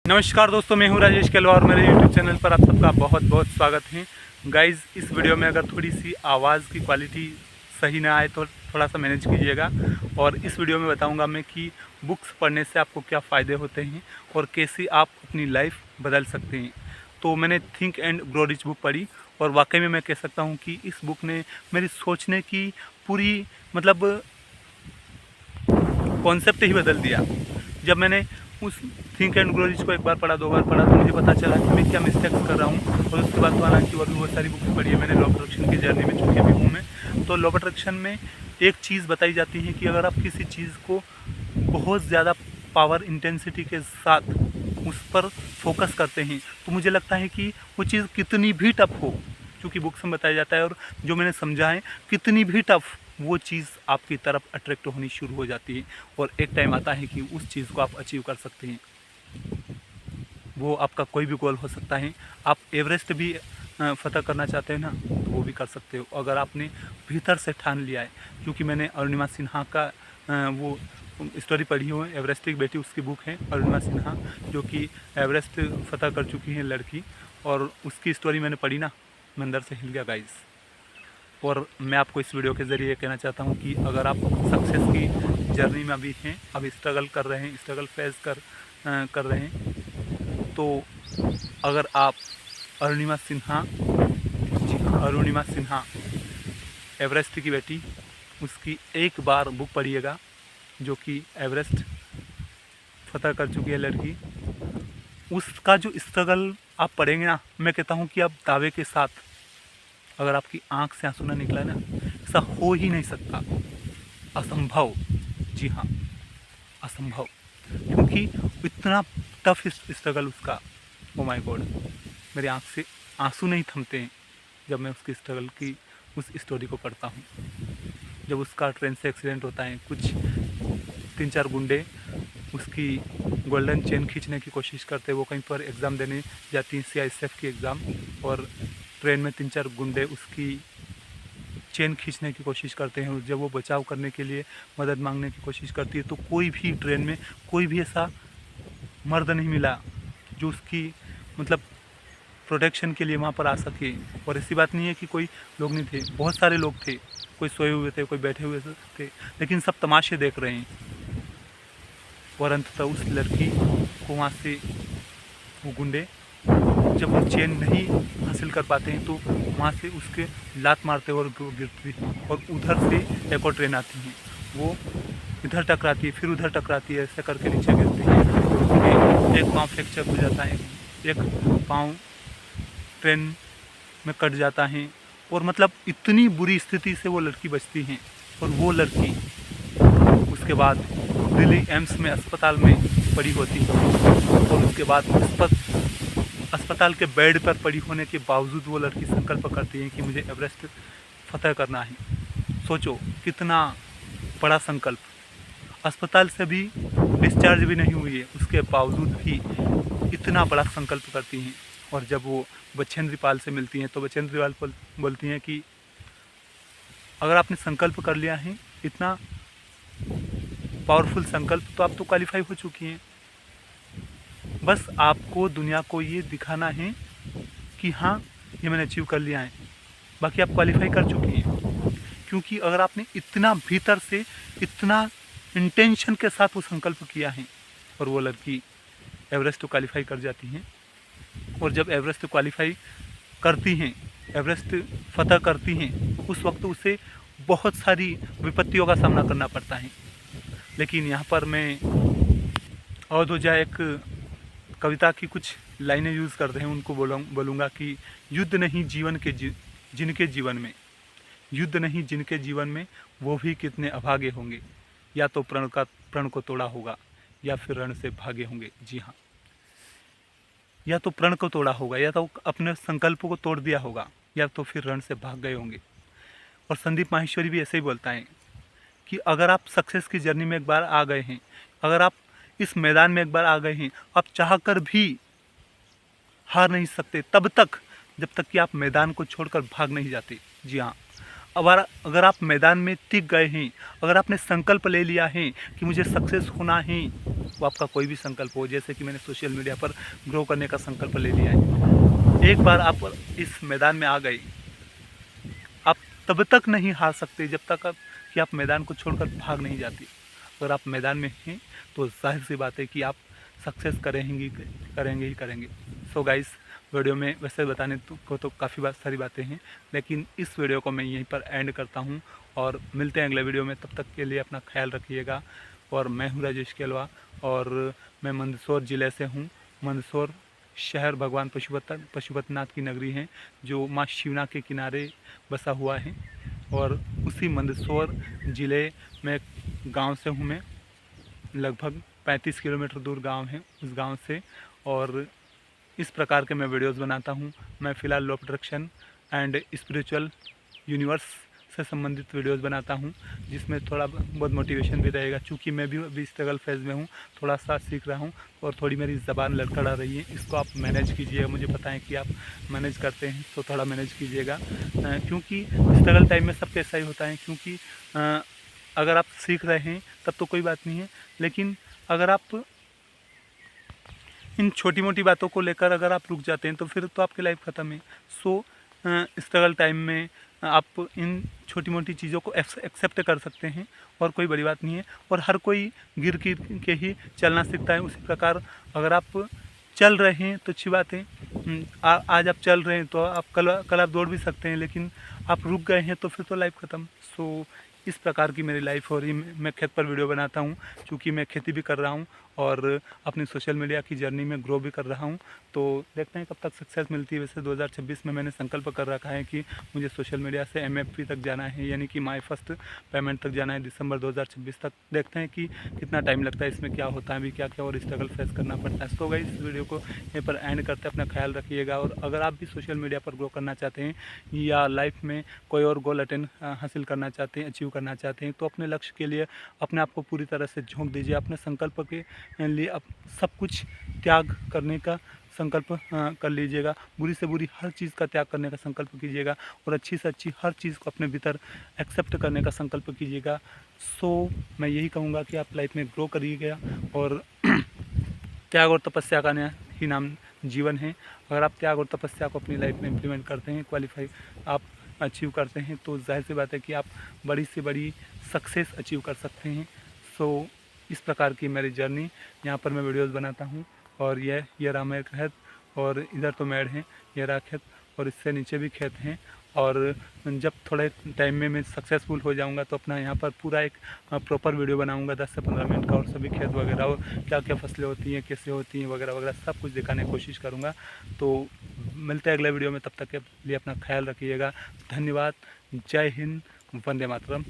नमस्कार दोस्तों, मैं हूं राजेश केलवा और मेरे YouTube चैनल पर आप सबका बहुत बहुत स्वागत है। गाइज़, इस वीडियो में अगर थोड़ी सी आवाज़ की क्वालिटी सही ना आए तो थोड़ा सा मैनेज कीजिएगा। और इस वीडियो में बताऊंगा मैं कि बुक्स पढ़ने से आपको क्या फ़ायदे होते हैं और कैसे आप अपनी लाइफ बदल सकते हैं। तो मैंने think and grow rich book पढ़ी और वाकई में मैं कह सकता हूँ कि इस बुक ने मेरी सोचने की पूरी कॉन्सेप्ट ही बदल दिया। जब मैंने उस थिंक एंड ग्रो रिच को एक बार पढ़ा, दो बार पढ़ा, तो मुझे पता चला कि मैं क्या मिस्टेक्स कर रहा हूँ। और उसके बाद तो हालांकि और भी बहुत सारी बुक्स पढ़ी है मैंने। लॉ ऑफ अट्रैक्शन की जर्नी में चुके भी हूँ मैं। तो लॉ ऑफ अट्रैक्शन में एक चीज़ बताई जाती है कि अगर आप किसी चीज़ को बहुत ज़्यादा पावर इंटेंसिटी के साथ उस पर फोकस करते हैं तो मुझे लगता है कि वो चीज़ कितनी भी टफ हो, क्योंकि बुक्स में बताया जाता है और जो मैंने समझा है, कितनी भी टफ वो चीज़ आपकी तरफ अट्रैक्ट होनी शुरू हो जाती है और एक टाइम आता है कि उस चीज़ को आप अचीव कर सकते हैं। वो आपका कोई भी गोल हो सकता है। आप एवरेस्ट भी फ़तह करना चाहते हैं ना, तो वो भी कर सकते हो अगर आपने भीतर से ठान लिया है। क्योंकि मैंने अरुणिमा सिन्हा का वो स्टोरी पढ़ी हुई है। एवरेस्ट की बेटी उसकी बुक है, अरुणिमा सिन्हा, जो कि एवरेस्ट फ़तह कर चुकी है लड़की। और उसकी स्टोरी मैंने पढ़ी ना, मैं अंदर से हिल गया गाइस। और मैं आपको इस वीडियो के ज़रिए कहना चाहता हूँ कि अगर आप सक्सेस की जर्नी में अभी हैं, अभी स्ट्रगल कर रहे हैं, स्ट्रगल फेस कर रहे हैं, तो अगर आप अरुणिमा सिन्हा, जी हाँ, अरुणिमा सिन्हा, एवरेस्ट की बेटी, उसकी एक बार बुक पढ़िएगा, जो कि एवरेस्ट फतह कर चुकी है लड़की। उसका जो स्ट्रगल आप पढ़ेंगे ना, मैं कहता हूँ कि आप दावे के साथ, अगर आपकी आंख से आंसू ना निकला ना, ऐसा हो ही नहीं सकता, असंभव। जी हाँ, असंभव। क्योंकि इतना टफ स्ट्रगल उसका, ओ माय गॉड, मेरी आंख से आंसू नहीं थमते हैं जब मैं उसकी स्ट्रगल की उस स्टोरी को पढ़ता हूँ। जब उसका ट्रेन से एक्सीडेंट होता है, कुछ 3-4 गुंडे उसकी गोल्डन चेन खींचने की कोशिश करते हैं। वो कहीं पर एग्ज़ाम देने जाती है, CISF की एग्ज़ाम, और ट्रेन में 3-4 गुंडे उसकी चेन खींचने की कोशिश करते हैं। जब वो बचाव करने के लिए मदद मांगने की कोशिश करती है तो कोई भी ट्रेन में कोई भी ऐसा मर्द नहीं मिला जो उसकी प्रोटेक्शन के लिए वहाँ पर आ सके। और ऐसी बात नहीं है कि कोई लोग नहीं थे, बहुत सारे लोग थे, कोई सोए हुए थे, कोई बैठे हुए थे, लेकिन सब तमाशे देख रहे हैं। और अंततः उस लड़की को वहाँ से वो गुंडे, जब वो चेन नहीं हासिल कर पाते हैं, तो वहाँ से उसके लात मारते हैं और वो गिरती है। और उधर से एक और ट्रेन आती है, वो इधर टकराती है, फिर उधर टकराती है, ऐसे करके नीचे गिरती है। एक पाँव फ्रैक्चर हो जाता है, एक पाँव ट्रेन में कट जाता है। और इतनी बुरी स्थिति से वो लड़की बचती है। और वो लड़की उसके बाद दिल्ली एम्स में अस्पताल में पड़ी होती है। और उसके बाद अस्पताल के बेड पर पड़ी होने के बावजूद वो लड़की संकल्प करती है कि मुझे एवरेस्ट फतह करना है। सोचो कितना बड़ा संकल्प। अस्पताल से भी डिस्चार्ज भी नहीं हुई है, उसके बावजूद भी इतना बड़ा संकल्प करती हैं। और जब वो बछेंद्री पाल से मिलती हैं तो बछेंद्री पाल बोलती हैं कि अगर आपने संकल्प कर लिया है, इतना पावरफुल संकल्प, तो आप तो क्वालिफाई हो चुकी हैं। बस आपको दुनिया को ये दिखाना है कि हाँ, ये मैंने अचीव कर लिया है, बाकी आप क्वालिफाई कर चुकी हैं। क्योंकि अगर आपने इतना भीतर से, इतना इंटेंशन के साथ वो संकल्प किया है, और वो लड़की एवरेस्ट तो क्वालिफाई कर जाती हैं। और जब एवरेस्ट क्वालिफाई करती हैं, एवरेस्ट फतह करती हैं, तो उस वक्त उसे बहुत सारी विपत्तियों का सामना करना पड़ता है। लेकिन यहाँ पर मैं अवधूजा एक कविता की कुछ लाइनें यूज़ करते हैं, उनको बोलूँगा कि युद्ध नहीं जीवन के जिनके जीवन में, युद्ध नहीं जिनके जीवन में, वो भी कितने अभागे होंगे। या तो प्रण को तोड़ा होगा, या फिर रण से भागे होंगे। जी हाँ, या तो प्रण को तोड़ा होगा, या तो अपने संकल्पों को तोड़ दिया होगा, या तो फिर रण से भाग गए होंगे। और संदीप माहेश्वरी भी ऐसे ही बोलता है कि अगर आप सक्सेस की जर्नी में एक बार आ गए हैं, अगर आप इस मैदान में एक बार आ गए हैं, आप चाहकर भी हार नहीं सकते तब तक, जब तक कि आप मैदान को छोड़कर भाग नहीं जाते। जी हाँ, अगर आप मैदान में टिक गए हैं, अगर आपने संकल्प ले लिया है कि मुझे सक्सेस होना है, वो आपका कोई भी संकल्प हो, जैसे कि मैंने सोशल मीडिया पर ग्रो करने का संकल्प ले लिया है, एक बार आप इस मैदान में आ गए, आप तब तक नहीं हार सकते जब तक कि आप मैदान को छोड़कर भाग नहीं जाते। अगर आप मैदान में हैं तो जाहिर सी बात है कि आप सक्सेस करेंगे ही करेंगे। सो गाइस, वीडियो में वैसे बताने को तो काफ़ी सारी बातें हैं, लेकिन इस वीडियो को मैं यहीं पर एंड करता हूं और मिलते हैं अगले वीडियो में। तब तक के लिए अपना ख्याल रखिएगा। और मैं हूं राजेश केलवा और मैं मंदसौर ज़िले से हूं। मंदसौर शहर भगवान पशुपतिनाथ की नगरी है, जो माँ शिवना के किनारे बसा हुआ है। और उसी मंदसौर ज़िले में गांव से हूँ मैं, लगभग 35 किलोमीटर दूर गांव है उस गांव से। और इस प्रकार के मैं वीडियोस बनाता हूं। मैं फ़िलहाल law production and spiritual universe से संबंधित वीडियोस बनाता हूं, जिसमें थोड़ा बहुत मोटिवेशन भी रहेगा, क्योंकि मैं भी अभी स्ट्रगल फेज़ में हूं, थोड़ा सा सीख रहा हूं और थोड़ी मेरी ज़बान लड़खड़ा रही है। इसको आप मैनेज कीजिएगा। मुझे पता है कि आप मैनेज करते हैं, तो थोड़ा मैनेज कीजिएगा, क्योंकि स्ट्रगल टाइम में सबके ऐसा ही होता है। क्योंकि अगर आप सीख रहे हैं तब तो कोई बात नहीं है, लेकिन अगर आप इन छोटी मोटी बातों को लेकर अगर आप रुक जाते हैं तो फिर तो आपकी लाइफ ख़त्म है। सो स्ट्रगल टाइम में आप इन छोटी मोटी चीज़ों को एक्सेप्ट कर सकते हैं और कोई बड़ी बात नहीं है। और हर कोई गिर के ही चलना सीखता है। उसी प्रकार अगर आप चल रहे हैं तो अच्छी बात है। आज आप चल रहे हैं तो आप कल आप दौड़ भी सकते हैं, लेकिन आप रुक गए हैं तो फिर तो लाइफ ख़त्म। सो इस प्रकार की मेरी लाइफ हो रही। मैं खेत पर वीडियो बनाता हूँ, क्योंकि मैं खेती भी कर रहा हूँ और अपनी सोशल मीडिया की जर्नी में ग्रो भी कर रहा हूँ। तो देखते हैं कब तक सक्सेस मिलती है। वैसे 2026 में मैंने संकल्प कर रखा है कि मुझे सोशल मीडिया से MFP तक जाना है, यानी कि माई फर्स्ट पेमेंट तक जाना है दिसंबर 2026 तक। देखते हैं कि कितना टाइम लगता है, इसमें क्या होता है, भी क्या क्या और स्ट्रगल फेस करना पड़ता है। तो गाइस, इस वीडियो को यहीं पर एंड करते अपना ख्याल रखिएगा। और अगर आप भी सोशल मीडिया पर ग्रो करना चाहते हैं या लाइफ में कोई और गोल हासिल करना चाहते हैं, अचीव करना चाहते हैं, तो अपने लक्ष्य के लिए अपने आप को पूरी तरह से झोंक दीजिए। अपने संकल्प के लिए अब सब कुछ त्याग करने का संकल्प कर लीजिएगा। बुरी से बुरी हर चीज़ का त्याग करने का संकल्प कीजिएगा और अच्छी से अच्छी हर चीज़ को अपने भीतर एक्सेप्ट करने का संकल्प कीजिएगा। सो मैं यही कहूँगा कि आप लाइफ में ग्रो करिएगा और त्याग और तपस्या का ही नाम जीवन है। अगर आप त्याग और तपस्या को अपनी लाइफ में इम्प्लीमेंट करते हैं, क्वालिफाई आप अचीव करते हैं, तो जाहिर सी बात है कि आप बड़ी से बड़ी सक्सेस अचीव कर सकते हैं। सो इस प्रकार की मेरी जर्नी, यहाँ पर मैं वीडियोस बनाता हूँ। और ये रहा मेरा खेत, और इधर तो मेड़ है, ये रहा खेत, और इससे नीचे भी खेत हैं। और जब थोड़े टाइम में मैं सक्सेसफुल हो जाऊंगा तो अपना यहाँ पर पूरा एक प्रॉपर वीडियो बनाऊंगा 10 से 15 मिनट का, और सभी खेत वगैरह और क्या क्या फसलें होती हैं, कैसे होती हैं वगैरह वगैरह सब कुछ दिखाने की कोशिश करूँगा। तो मिलते हैं अगले वीडियो में, तब तक के लिए अपना ख्याल रखिएगा। धन्यवाद। जय हिंद, वंदे मातरम।